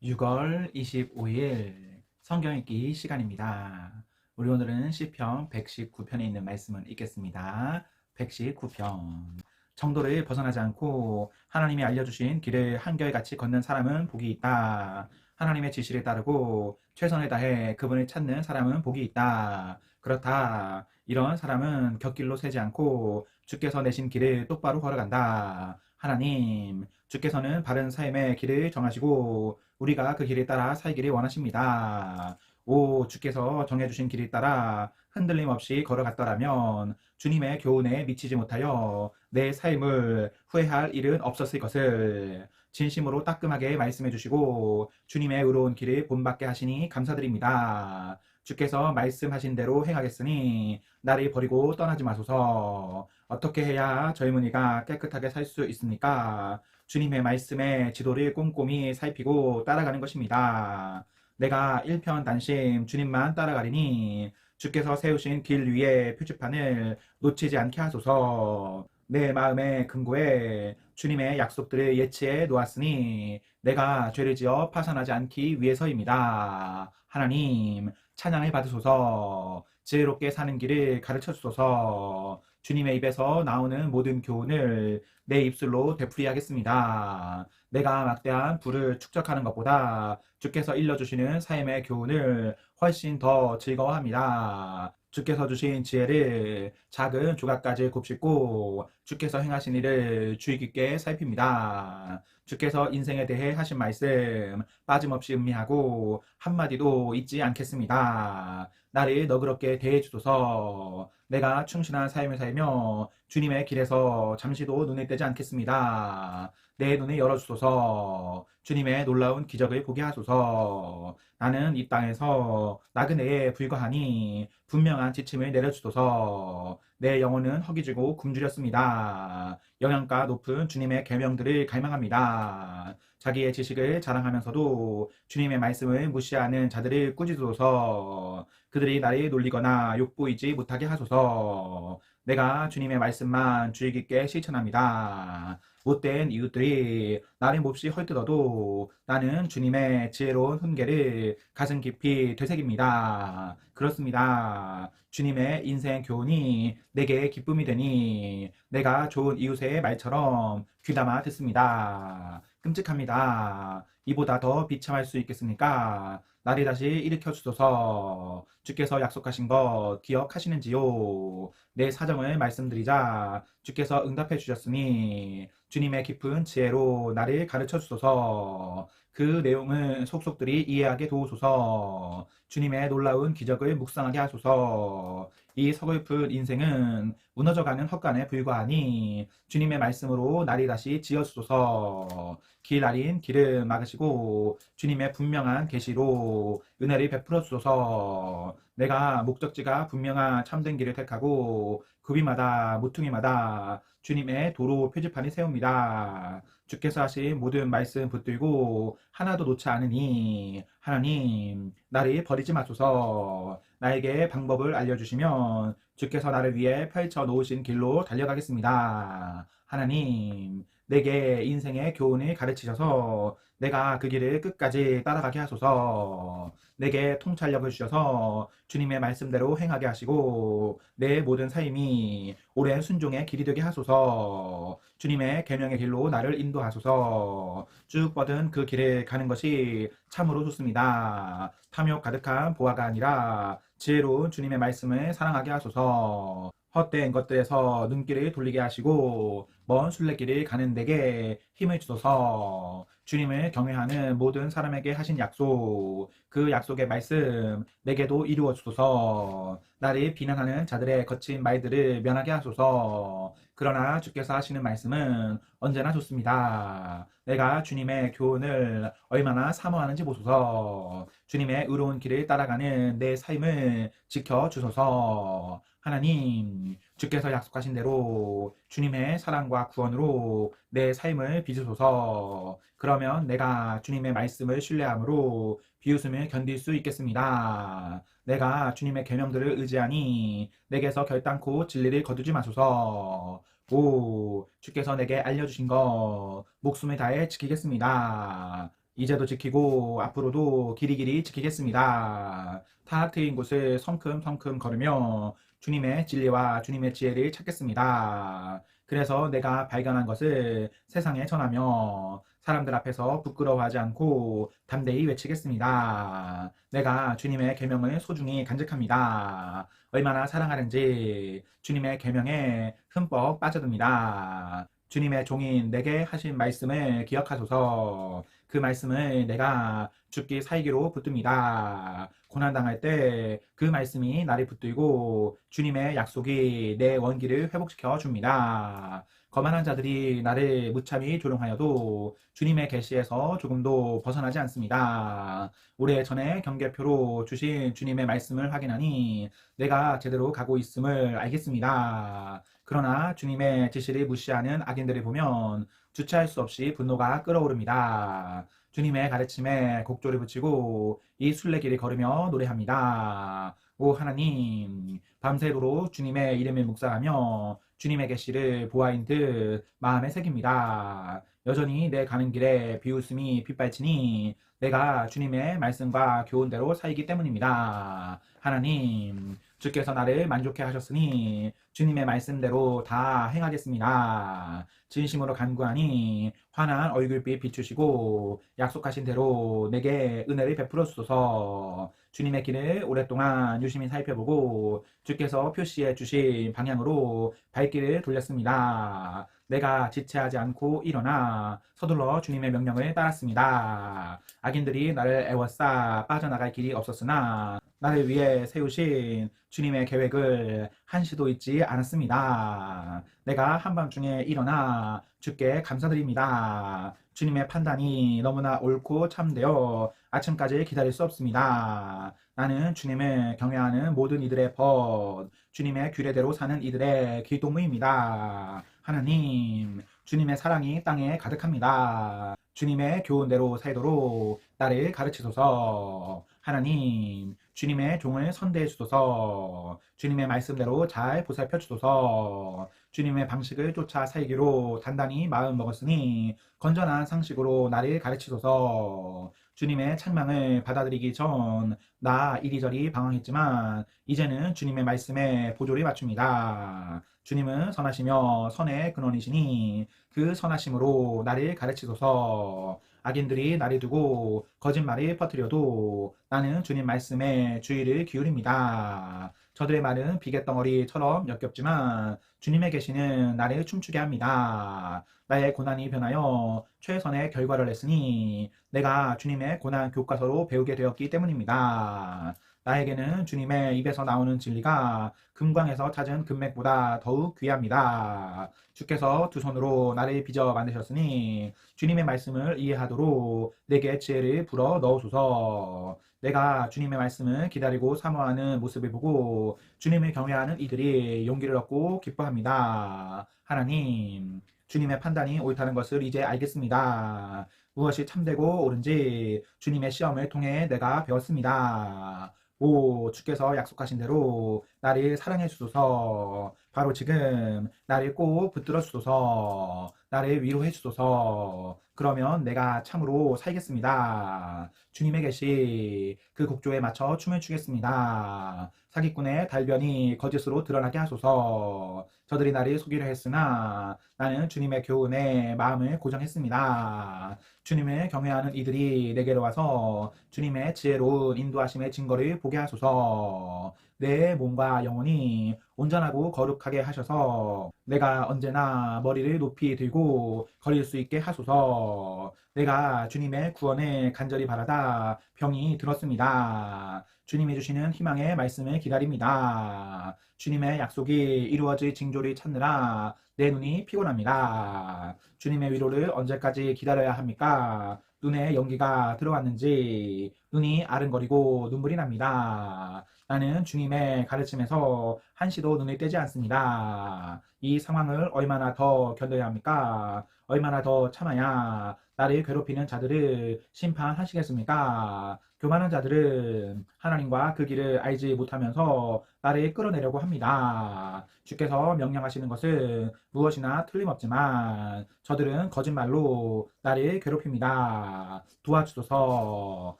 6월 25일 성경 읽기 시간입니다. 우리 오늘은 시편 119편에 있는 말씀을 읽겠습니다. 119편. 정도를 벗어나지 않고 하나님이 알려주신 길을 한결같이 걷는 사람은 복이 있다. 하나님의 지시를 따르고 최선을 다해 그분을 찾는 사람은 복이 있다. 그렇다. 이런 사람은 곁길로 새지 않고 주께서 내신 길을 똑바로 걸어간다. 하나님, 주께서는 바른 삶의 길을 정하시고 우리가 그 길에 따라 살기를 원하십니다. 오, 주께서 정해주신 길을 따라 흔들림 없이 걸어갔더라면 주님의 교훈에 미치지 못하여 내 삶을 후회할 일은 없었을 것을 진심으로 따끔하게 말씀해 주시고 주님의 의로운 길을 본받게 하시니 감사드립니다. 주께서 말씀하신 대로 행하겠으니 나를 버리고 떠나지 마소서. 어떻게 해야 젊은이가 깨끗하게 살 수 있습니까? 주님의 말씀에 지도를 꼼꼼히 살피고 따라가는 것입니다. 내가 일편단심 주님만 따라가리니 주께서 세우신 길 위에 표지판을 놓치지 않게 하소서. 내 마음의 금고에 주님의 약속들을 예치해 놓았으니 내가 죄를 지어 파산하지 않기 위해서입니다. 하나님, 찬양을 받으소서. 지혜롭게 사는 길을 가르쳐 주소서. 주님의 입에서 나오는 모든 교훈을 내 입술로 되풀이하겠습니다. 내가 막대한 부를 축적하는 것보다 주께서 일러주시는 삶의 교훈을 훨씬 더 즐거워합니다. 주께서 주신 지혜를 작은 조각까지 곱씹고 주께서 행하신 일을 주의 깊게 살핍니다. 주께서 인생에 대해 하신 말씀 빠짐없이 음미하고 한마디도 잊지 않겠습니다. 나를 너그럽게 대해 주소서. 내가 충실한 삶을 살며 주님의 길에서 잠시도 눈을 떼지 않겠습니다. 내 눈을 열어주소서. 주님의 놀라운 기적을 보게 하소서. 나는 이 땅에서 나그네에 불과하니 분명한 지침을 내려주소서. 내 영혼은 허기지고 굶주렸습니다. 영양가 높은 주님의 계명들을 갈망합니다. 자기의 지식을 자랑하면서도 주님의 말씀을 무시하는 자들을 꾸짖으소서. 그들이 나를 놀리거나 욕보이지 못하게 하소서. 내가 주님의 말씀만 주의 깊게 실천합니다. 못된 이웃들이 나를 몹시 헐뜯어도 나는 주님의 지혜로운 훈계를 가슴 깊이 되새깁니다. 그렇습니다. 주님의 인생 교훈이 내게 기쁨이 되니 내가 좋은 이웃의 말처럼 귀담아 듣습니다. 끔찍합니다. 이보다 더 비참할 수 있겠습니까? 나를 다시 일으켜 주소서. 주께서 약속하신 것 기억하시는지요? 내 사정을 말씀드리자 주께서 응답해 주셨으니 주님의 깊은 지혜로 나를 가르쳐 주소서. 그 내용을 속속들이 이해하게 도우소서. 주님의 놀라운 기적을 묵상하게 하소서. 이 서글픈 인생은 무너져가는 헛간에 불과하니 주님의 말씀으로 나를 다시 지어주소서. 길 아린 길을 막으시고 주님의 분명한 계시로 은혜를 베풀어 주소서. 내가 목적지가 분명한 참된 길을 택하고 구비마다 모퉁이마다 주님의 도로 표지판이 세웁니다. 주께서 하신 모든 말씀 붙들고 하나도 놓지 않으니 하나님, 나를 버리지 마소서. 나에게 방법을 알려주시면 주께서 나를 위해 펼쳐 놓으신 길로 달려가겠습니다. 하나님, 내게 인생의 교훈을 가르치셔서 내가 그 길을 끝까지 따라가게 하소서. 내게 통찰력을 주셔서 주님의 말씀대로 행하게 하시고 내 모든 삶이 오랜 순종의 길이 되게 하소서. 주님의 계명의 길로 나를 인도하소서. 쭉 뻗은 그 길을 가는 것이 참으로 좋습니다. 탐욕 가득한 보아가 아니라 지혜로운 주님의 말씀을 사랑하게 하소서. 헛된 것들에서 눈길을 돌리게 하시고 먼 순례길을 가는 데게 힘을 주소서. 주님을 경외하는 모든 사람에게 하신 약속, 그 약속의 말씀 내게도 이루어 주소서. 나를 비난하는 자들의 거친 말들을 면하게 하소서. 그러나 주께서 하시는 말씀은 언제나 좋습니다. 내가 주님의 교훈을 얼마나 사모하는지 보소서. 주님의 의로운 길을 따라가는 내 삶을 지켜주소서. 하나님, 주께서 약속하신 대로 주님의 사랑과 구원으로 내 삶을 빚으소서. 그러면 내가 주님의 말씀을 신뢰함으로 비웃음을 견딜 수 있겠습니다. 내가 주님의 계명들을 의지하니 내게서 결단코 진리를 거두지 마소서. 오, 주께서 내게 알려주신 것 목숨을 다해 지키겠습니다. 이제도 지키고 앞으로도 길이길이 지키겠습니다. 탁 트인 곳을 성큼성큼 걸으며 주님의 진리와 주님의 지혜를 찾겠습니다. 그래서 내가 발견한 것을 세상에 전하며 사람들 앞에서 부끄러워하지 않고 담대히 외치겠습니다. 내가 주님의 계명을 소중히 간직합니다. 얼마나 사랑하는지 주님의 계명에 흠뻑 빠져듭니다. 주님의 종인 내게 하신 말씀을 기억하소서. 그 말씀을 내가 죽기 살기로 붙듭니다. 고난당할 때 그 말씀이 나를 붙들고 주님의 약속이 내 원기를 회복시켜 줍니다. 거만한 자들이 나를 무참히 조롱하여도 주님의 계시에서 조금도 벗어나지 않습니다. 오래전에 경계표로 주신 주님의 말씀을 확인하니 내가 제대로 가고 있음을 알겠습니다. 그러나 주님의 지시를 무시하는 악인들을 보면 주체할 수 없이 분노가 끓어오릅니다. 주님의 가르침에 곡조를 붙이고 이 순례길을 걸으며 노래합니다. 오 하나님, 밤새도록 주님의 이름을 묵상하며 주님의 계시를 보아인 듯 마음에 새깁니다. 여전히 내 가는 길에 비웃음이 빗발치니 내가 주님의 말씀과 교훈대로 살기 때문입니다. 하나님, 주께서 나를 만족해 하셨으니 주님의 말씀대로 다 행하겠습니다. 진심으로 간구하니 환한 얼굴빛 비추시고 약속하신 대로 내게 은혜를 베풀어 주소서. 주님의 길을 오랫동안 유심히 살펴보고 주께서 표시해 주신 방향으로 발길을 돌렸습니다. 내가 지체하지 않고 일어나 서둘러 주님의 명령을 따랐습니다. 악인들이 나를 애워싸 빠져나갈 길이 없었으나 나를 위해 세우신 주님의 계획을 한시도 잊지 않았습니다. 내가 한밤중에 일어나 주께 감사드립니다. 주님의 판단이 너무나 옳고 참되어 아침까지 기다릴 수 없습니다. 나는 주님을 경외하는 모든 이들의 벗, 주님의 규례대로 사는 이들의 길동무입니다. 하나님, 주님의 사랑이 땅에 가득합니다. 주님의 교훈대로 살도록 나를 가르치소서. 하나님, 주님의 종을 선대해 주소서. 주님의 말씀대로 잘 보살펴 주소서. 주님의 방식을 쫓아 살기로 단단히 마음 먹었으니 건전한 상식으로 나를 가르치소서. 주님의 책망을 받아들이기 전 나 이리저리 방황했지만 이제는 주님의 말씀에 보조를 맞춥니다. 주님은 선하시며 선의 근원이시니 그 선하심으로 나를 가르치소서. 악인들이 나를 두고 거짓말을 퍼뜨려도 나는 주님 말씀에 주의를 기울입니다. 저들의 말은 비갯덩어리처럼 역겹지만 주님의 계시는 나를 춤추게 합니다. 나의 고난이 변하여 최선의 결과를 냈으니 내가 주님의 고난 교과서로 배우게 되었기 때문입니다. 나에게는 주님의 입에서 나오는 진리가 금광에서 찾은 금맥보다 더욱 귀합니다. 주께서 두 손으로 나를 빚어 만드셨으니 주님의 말씀을 이해하도록 내게 지혜를 불어 넣으소서. 내가 주님의 말씀을 기다리고 사모하는 모습을 보고 주님을 경외하는 이들이 용기를 얻고 기뻐합니다. 하나님, 주님의 판단이 옳다는 것을 이제 알겠습니다. 무엇이 참되고 옳은지 주님의 시험을 통해 내가 배웠습니다. 오, 주께서 약속하신 대로 나를 사랑해 주소서. 바로 지금 나를 꼭 붙들어 주소서. 나를 위로해 주소서. 그러면 내가 참으로 살겠습니다. 주님의 계시 그 곡조에 맞춰 춤을 추겠습니다. 사기꾼의 달변이 거짓으로 드러나게 하소서. 저들이 나를 속이려 했으나 나는 주님의 교훈에 마음을 고정했습니다. 주님을 경외하는 이들이 내게로 와서 주님의 지혜로운 인도하심의 증거를 보게 하소서. 내 몸과 영혼이 온전하고 거룩하게 하셔서 내가 언제나 머리를 높이 들고 걸을 수 있게 하소서. 내가 주님의 구원을 간절히 바라다 병이 들었습니다. 주님이 주시는 희망의 말씀을 기다립니다. 주님의 약속이 이루어질 징조를 찾느라 내 눈이 피곤합니다. 주님의 위로를 언제까지 기다려야 합니까? 눈에 연기가 들어왔는지 눈이 아른거리고 눈물이 납니다. 나는 주님의 가르침에서 한시도 눈을 떼지 않습니다. 이 상황을 얼마나 더 견뎌야 합니까? 얼마나 더 참아야 나를 괴롭히는 자들을 심판하시겠습니까? 교만한 자들은 하나님과 그 길을 알지 못하면서 나를 끌어내려고 합니다. 주께서 명령하시는 것은 무엇이나 틀림없지만 저들은 거짓말로 나를 괴롭힙니다. 도와주소서.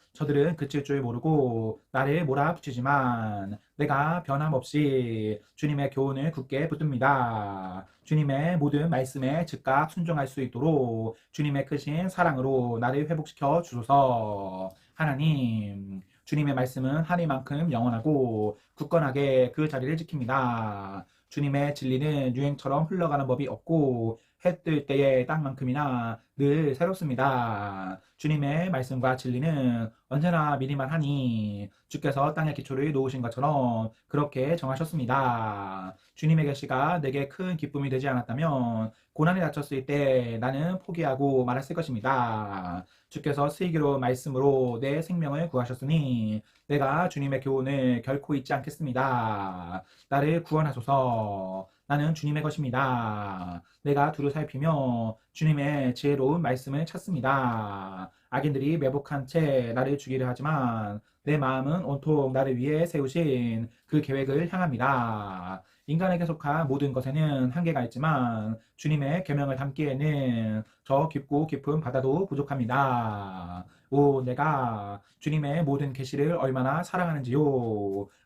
저들은 그칠 줄 모르고 나를 몰아붙이지만 내가 변함없이 주님의 교훈을 굳게 붙듭니다. 주님의 모든 말씀에 즉각 순종할 수 있도록 주님의 크신 사랑으로 나를 회복시켜 주소서. 하나님, 주님의 말씀은 하늘만큼 영원하고 굳건하게 그 자리를 지킵니다. 주님의 진리는 유행처럼 흘러가는 법이 없고 해 뜰 때의 땅만큼이나 늘 새롭습니다. 주님의 말씀과 진리는 언제나 미리만 하니 주께서 땅의 기초를 놓으신 것처럼 그렇게 정하셨습니다. 주님의 계시가 내게 큰 기쁨이 되지 않았다면 고난에 닥쳤을 때 나는 포기하고 말았을 것입니다. 주께서 슬기로운 말씀으로 내 생명을 구하셨으니 내가 주님의 교훈을 결코 잊지 않겠습니다. 나를 구원하소서. 나는 주님의 것입니다. 내가 두루 살피며 주님의 지혜로운 말씀을 찾습니다. 악인들이 매복한 채 나를 죽이려 하지만 내 마음은 온통 나를 위해 세우신 그 계획을 향합니다. 인간에게 속한 모든 것에는 한계가 있지만 주님의 계명을 담기에는 저 깊고 깊은 바다도 부족합니다. 오, 내가 주님의 모든 계시를 얼마나 사랑하는지요.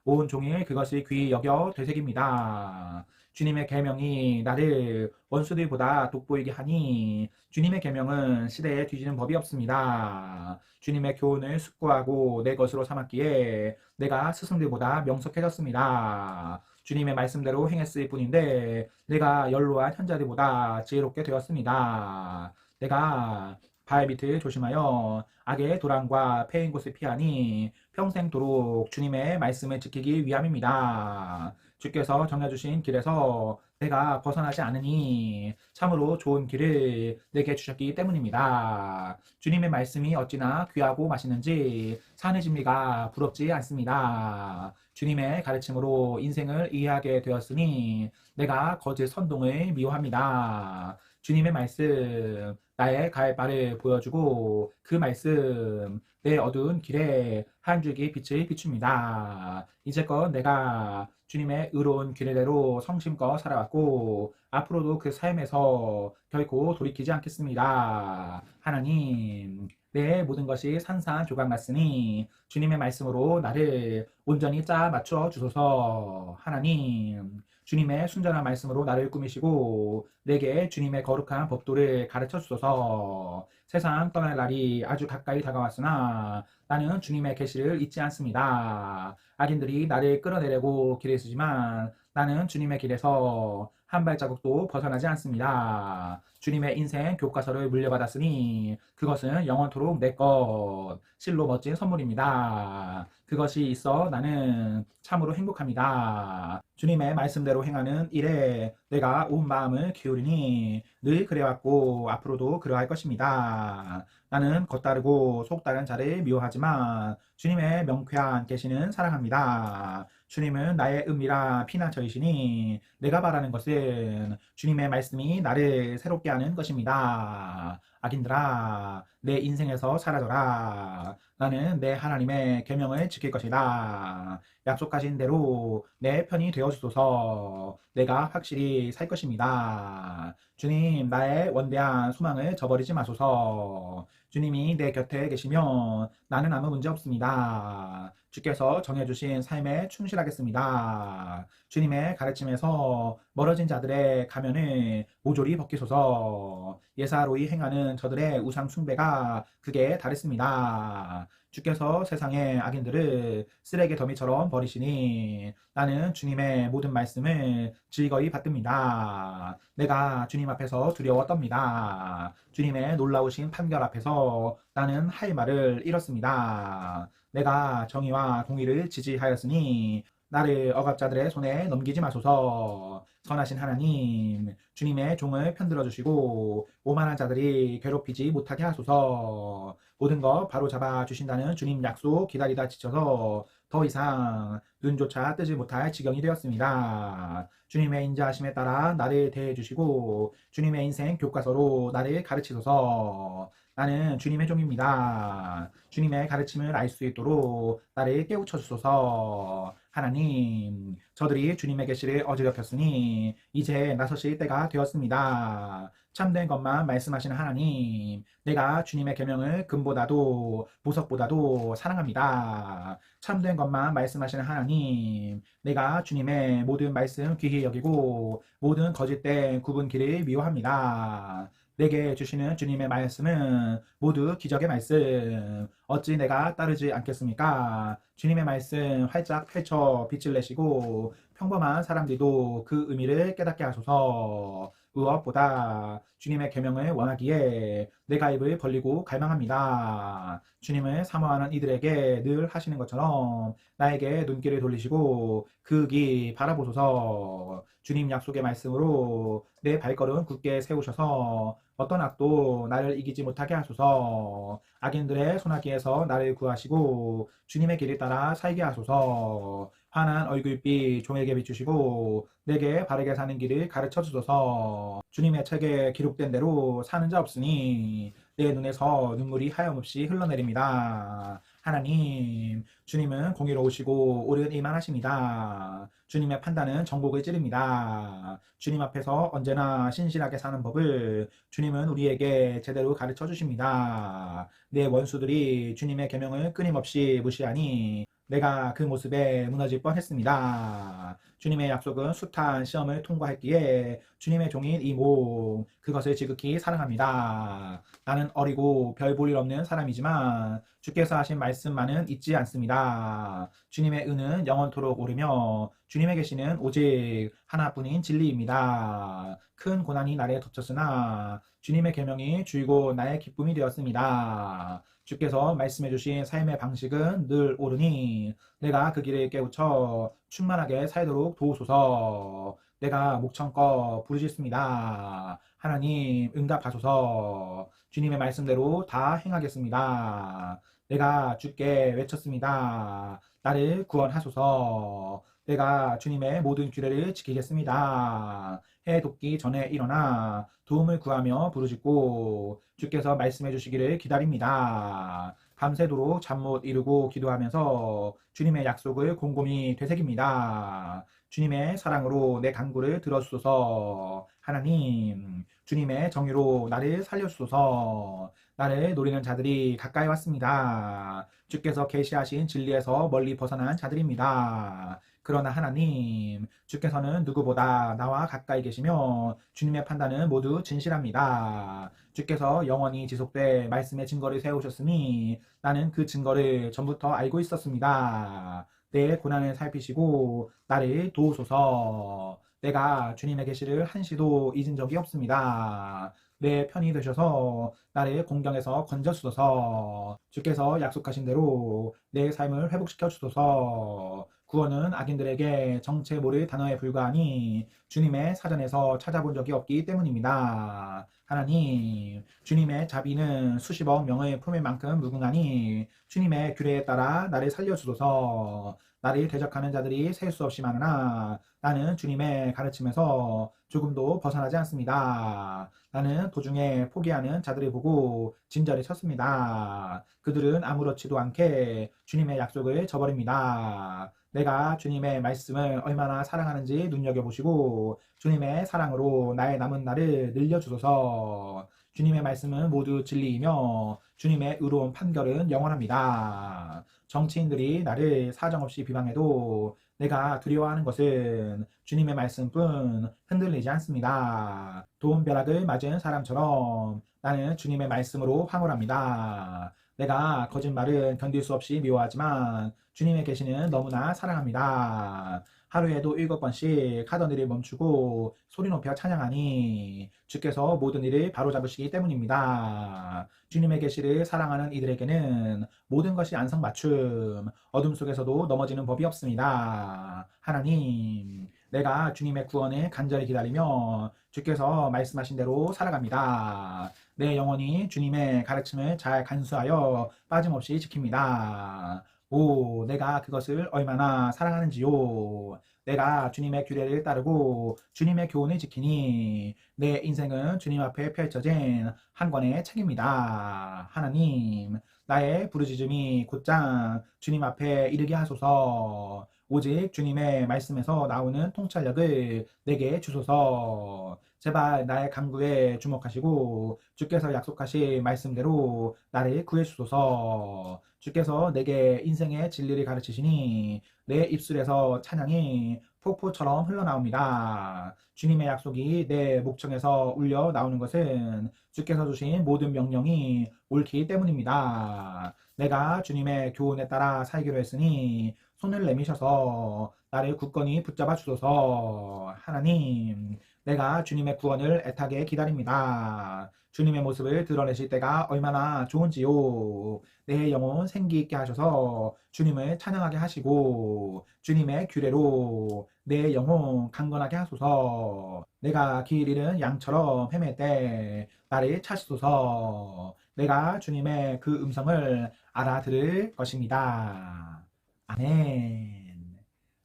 온 종일 그것을 귀히 여겨 되새깁니다. 주님의 계명이 나를 원수들보다 돋보이게 하니 주님의 계명은 시대에 뒤지는 법이 없습니다. 주님의 교훈을 숙고하고 내 것으로 삼았기에 내가 스승들보다 명석해졌습니다. 주님의 말씀대로 행했을 뿐인데 내가 연로한 현자들보다 지혜롭게 되었습니다. 내가 발밑을 조심하여 악의 도랑과 패인 곳을 피하니 평생도록 주님의 말씀을 지키기 위함입니다. 주께서 정해주신 길에서 내가 벗어나지 않으니 참으로 좋은 길을 내게 주셨기 때문입니다. 주님의 말씀이 어찌나 귀하고 맛있는지 산의 진미가 부럽지 않습니다. 주님의 가르침으로 인생을 이해하게 되었으니 내가 거짓 선동을 미워합니다. 주님의 말씀, 나의 갈 바를 보여주고 그 말씀, 내 어두운 길에 한 줄기 빛을 비춥니다. 이제껏 내가 주님의 의로운 길대로 성심껏 살아왔고 앞으로도 그 삶에서 결코 돌이키지 않겠습니다. 하나님, 내 모든 것이 산산조각 났으니 주님의 말씀으로 나를 온전히 짜 맞춰 주소서. 하나님, 주님의 순전한 말씀으로 나를 꾸미시고 내게 주님의 거룩한 법도를 가르쳐 주소서. 세상 떠날 날이 아주 가까이 다가왔으나 나는 주님의 계시를 잊지 않습니다. 악인들이 나를 끌어내려고 길을 쓰지만 나는 주님의 길에서 한 발자국도 벗어나지 않습니다. 주님의 인생 교과서를 물려받았으니 그것은 영원토록 내 것. 실로 멋진 선물입니다. 그것이 있어 나는 참으로 행복합니다. 주님의 말씀대로 행하는 일에 내가 온 마음을 기울이니 늘 그래왔고 앞으로도 그러할 것입니다. 나는 겉다르고 속다른 자를 미워하지만 주님의 명쾌한 계시는 사랑합니다. 주님은 나의 은밀한 피난처이시니 내가 바라는 것은 주님의 말씀이 나를 새롭게 하는 것입니다. 악인들아, 내 인생에서 사라져라. 나는 내 하나님의 계명을 지킬 것이다. 약속하신 대로 내 편이 되어 주소서. 내가 확실히 살 것입니다. 주님, 나의 원대한 소망을 저버리지 마소서. 주님이 내 곁에 계시면 나는 아무 문제 없습니다. 주께서 정해주신 삶에 충실하겠습니다. 주님의 가르침에서 멀어진 자들의 가면을 모조리 벗기소서. 예사로이 행하는 저들의 우상 숭배가 극에 달했습니다. 주께서 세상의 악인들을 쓰레기 더미처럼 버리시니 나는 주님의 모든 말씀을 즐거이 받듭니다. 내가 주님 앞에서 두려워 떱니다. 주님의 놀라우신 판결 앞에서 나는 할 말을 잃었습니다. 내가 정의와 공의를 지지하였으니 나를 억압자들의 손에 넘기지 마소서. 선하신 하나님, 주님의 종을 편들어 주시고 오만한 자들이 괴롭히지 못하게 하소서. 모든 것 바로 잡아 주신다는 주님 약속 기다리다 지쳐서 더 이상 눈조차 뜨지 못할 지경이 되었습니다. 주님의 인자하심에 따라 나를 대해 주시고 주님의 인생 교과서로 나를 가르치소서. 나는 주님의 종입니다. 주님의 가르침을 알 수 있도록 나를 깨우쳐 주소서. 하나님, 저들이 주님의 계시를 어지럽혔으니 이제 나서실 때가 되었습니다. 참된 것만 말씀하시는 하나님, 내가 주님의 계명을 금보다도 보석보다도 사랑합니다. 참된 것만 말씀하시는 하나님, 내가 주님의 모든 말씀 귀히 여기고 모든 거짓된 구분 길을 미워합니다. 내게 주시는 주님의 말씀은 모두 기적의 말씀. 어찌 내가 따르지 않겠습니까? 주님의 말씀 활짝 펼쳐 빛을 내시고 평범한 사람들도 그 의미를 깨닫게 하소서. 무엇보다 주님의 계명을 원하기에 내가 입을 벌리고 갈망합니다. 주님을 사모하는 이들에게 늘 하시는 것처럼 나에게 눈길을 돌리시고 그 길 바라보소서. 주님 약속의 말씀으로 내 발걸음 굳게 세우셔서 어떤 악도 나를 이기지 못하게 하소서. 악인들의 손아귀에서 나를 구하시고 주님의 길을 따라 살게 하소서. 환한 얼굴빛 종에게 비추시고 내게 바르게 사는 길을 가르쳐 주소서. 주님의 책에 기록된 대로 사는 자 없으니 내 눈에서 눈물이 하염없이 흘러내립니다. 하나님, 주님은 공의로우시고 옳은 일만 하십니다. 주님의 판단은 정곡을 찌릅니다. 주님 앞에서 언제나 신실하게 사는 법을 주님은 우리에게 제대로 가르쳐 주십니다. 내 원수들이 주님의 계명을 끊임없이 무시하니 내가 그 모습에 무너질 뻔했습니다. 주님의 약속은 숱한 시험을 통과했기에 주님의 종인 이 몸, 그것을 지극히 사랑합니다. 나는 어리고 별 볼 일 없는 사람이지만 주께서 하신 말씀만은 잊지 않습니다. 주님의 은은 영원토록 오르며 주님의 계시는 오직 하나뿐인 진리입니다. 큰 고난이 나를 덮쳤으나 주님의 계명이 주이고 나의 기쁨이 되었습니다. 주께서 말씀해 주신 삶의 방식은 늘 옳으니 내가 그 길을 깨우쳐 충만하게 살도록 도우소서. 내가 목청껏 부르짖습니다. 하나님 응답하소서. 주님의 말씀대로 다 행하겠습니다. 내가 주께 외쳤습니다. 나를 구원하소서. 내가 주님의 모든 규례를 지키겠습니다. 해 돋기 전에 일어나 도움을 구하며 부르짖고 주께서 말씀해 주시기를 기다립니다. 밤새도록 잠 못 이루고 기도하면서 주님의 약속을 곰곰이 되새깁니다. 주님의 사랑으로 내 간구를 들어주소서. 하나님, 주님의 정의로 나를 살려주소서. 나를 노리는 자들이 가까이 왔습니다. 주께서 계시하신 진리에서 멀리 벗어난 자들입니다. 그러나 하나님, 주께서는 누구보다 나와 가까이 계시며 주님의 판단은 모두 진실합니다. 주께서 영원히 지속될 말씀의 증거를 세우셨으니 나는 그 증거를 전부터 알고 있었습니다. 내 고난을 살피시고 나를 도우소서. 내가 주님의 계시를 한시도 잊은 적이 없습니다. 내 편이 되셔서 나를 공경에서 건져주소서. 주께서 약속하신 대로 내 삶을 회복시켜 주소서. 구원은 악인들에게 정체 모를 단어에 불과하니 주님의 사전에서 찾아본 적이 없기 때문입니다. 하나님, 주님의 자비는 수십억 명의 품일 만큼 무궁하니 주님의 규례에 따라 나를 살려주소서. 나를 대적하는 자들이 셀 수 없이 많으나 나는 주님의 가르침에서 조금도 벗어나지 않습니다. 나는 도중에 포기하는 자들을 보고 진절이 쳤습니다. 그들은 아무렇지도 않게 주님의 약속을 저버립니다. 내가 주님의 말씀을 얼마나 사랑하는지 눈여겨보시고 주님의 사랑으로 나의 남은 날을 늘려주소서. 주님의 말씀은 모두 진리이며 주님의 의로운 판결은 영원합니다. 정치인들이 나를 사정없이 비방해도 내가 두려워하는 것은 주님의 말씀뿐 흔들리지 않습니다. 도움벼락을 맞은 사람처럼 나는 주님의 말씀으로 황홀합니다. 내가 거짓말은 견딜 수 없이 미워하지만 주님의 계시는 너무나 사랑합니다. 하루에도 7번씩 하던 일을 멈추고 소리 높여 찬양하니 주께서 모든 일을 바로잡으시기 때문입니다. 주님의 계시를 사랑하는 이들에게는 모든 것이 안성맞춤, 어둠 속에서도 넘어지는 법이 없습니다. 하나님, 내가 주님의 구원을 간절히 기다리며 주께서 말씀하신 대로 살아갑니다. 내 영혼이 주님의 가르침을 잘 간수하여 빠짐없이 지킵니다. 오, 내가 그것을 얼마나 사랑하는지요. 내가 주님의 규례를 따르고 주님의 교훈을 지키니 내 인생은 주님 앞에 펼쳐진 한 권의 책입니다. 하나님, 나의 부르짖음이 곧장 주님 앞에 이르게 하소서. 오직 주님의 말씀에서 나오는 통찰력을 내게 주소서. 제발 나의 간구에 주목하시고 주께서 약속하신 말씀대로 나를 구해 주소서. 주께서 내게 인생의 진리를 가르치시니 내 입술에서 찬양이 폭포처럼 흘러나옵니다. 주님의 약속이 내 목청에서 울려 나오는 것은 주께서 주신 모든 명령이 옳기 때문입니다. 내가 주님의 교훈에 따라 살기로 했으니 손을 내미셔서 나를 굳건히 붙잡아 주소서. 하나님, 내가 주님의 구원을 애타게 기다립니다. 주님의 모습을 드러내실 때가 얼마나 좋은지요. 내 영혼 생기 있게 하셔서 주님을 찬양하게 하시고 주님의 규례로 내 영혼 강건하게 하소서. 내가 길 잃은 양처럼 헤맬 때 나를 찾으소서. 내가 주님의 그 음성을 알아들을 것입니다. 아멘.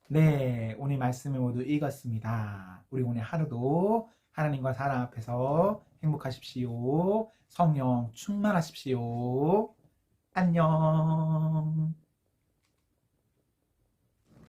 네, 오늘 말씀을 모두 읽었습니다. 우리 오늘 하루도 하나님과 사람 앞에서 행복하십시오. 성령 충만하십시오. 안녕.